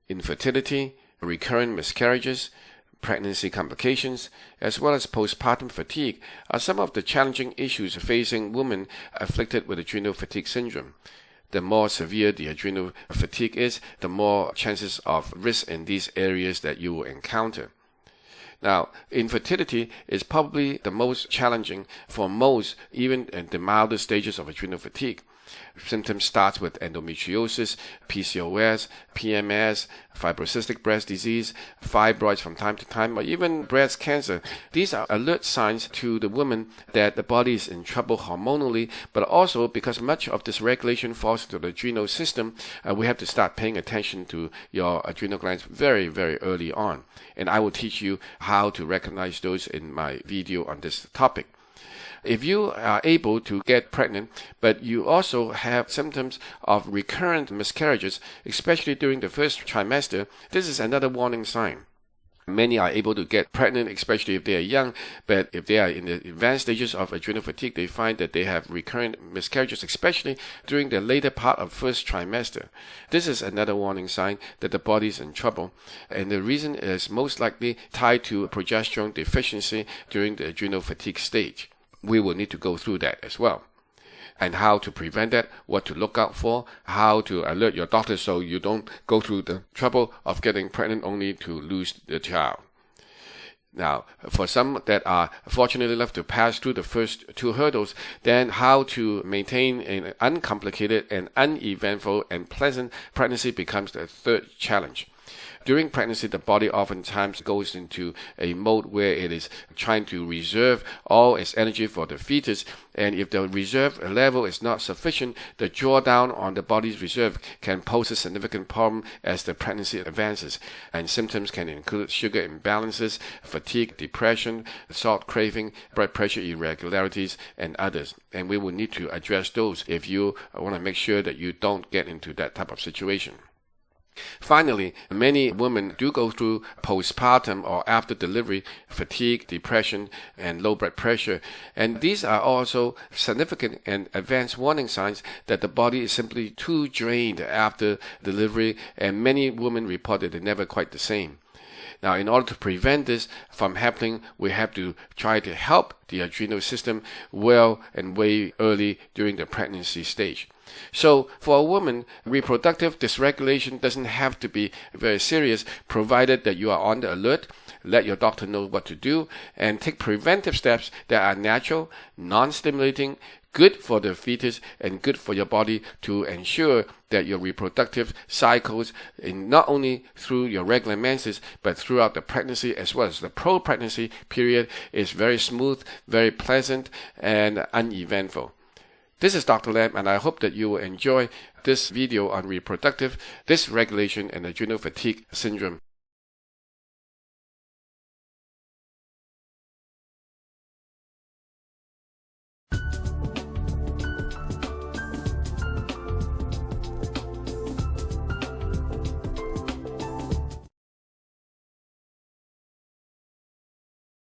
Infertility, recurrent miscarriages, pregnancy complications, as well as postpartum fatigue are some of the challenging issues facing women afflicted with adrenal fatigue syndrome. The more severe the adrenal fatigue is, the more chances of risk in these areas that you will encounter. Now, infertility is probably the most challenging for most, even in the milder stages of adrenal fatigue. Symptoms start with endometriosis, PCOS, PMS, fibrocystic breast disease, fibroids from time to time, or even breast cancer. These are alert signs to the woman that the body is in trouble hormonally, but also because much of this regulation falls into the adrenal system, we have to start paying attention to your adrenal glands very, very early on. And I will teach you how to recognize those in my video on this topic. If you are able to get pregnant, but you also have symptoms of recurrent miscarriages, especially during the first trimester, this is another warning sign. Many are able to get pregnant, especially if they are young, but if they are in the advanced stages of adrenal fatigue, they find that they have recurrent miscarriages, especially during the later part of first trimester. This is another warning sign that the body is in trouble, and the reason is most likely tied to progesterone deficiency during the adrenal fatigue stage. We will need to go through that as well. And how to prevent that, what to look out for, how to alert your doctor so you don't go through the trouble of getting pregnant only to lose the child. Now, for some that are fortunate enough to pass through the first two hurdles, then how to maintain an uncomplicated and uneventful and pleasant pregnancy becomes the third challenge. During pregnancy, the body oftentimes goes into a mode where it is trying to reserve all its energy for the fetus, and if the reserve level is not sufficient, the drawdown on the body's reserve can pose a significant problem as the pregnancy advances, and symptoms can include sugar imbalances, fatigue, depression, salt craving, blood pressure irregularities, and others. And we will need to address those if you want to make sure that you don't get into that type of situation. Finally, many women do go through postpartum or after delivery fatigue, depression, and low blood pressure. And these are also significant and advanced warning signs that the body is simply too drained after delivery, and many women report that they're never quite the same. Now, in order to prevent this from happening, we have to try to help the adrenal system well and way early during the pregnancy stage. So, for a woman, reproductive dysregulation doesn't have to be very serious, provided that you are on the alert, let your doctor know what to do, and take preventive steps that are natural, non-stimulating, good for the fetus, and good for your body to ensure that your reproductive cycles, not only through your regular menses, but throughout the pregnancy as well as the pro-pregnancy period, is very smooth, very pleasant, and uneventful. This is Dr. Lam, and I hope that you will enjoy this video on reproductive dysregulation and adrenal fatigue syndrome.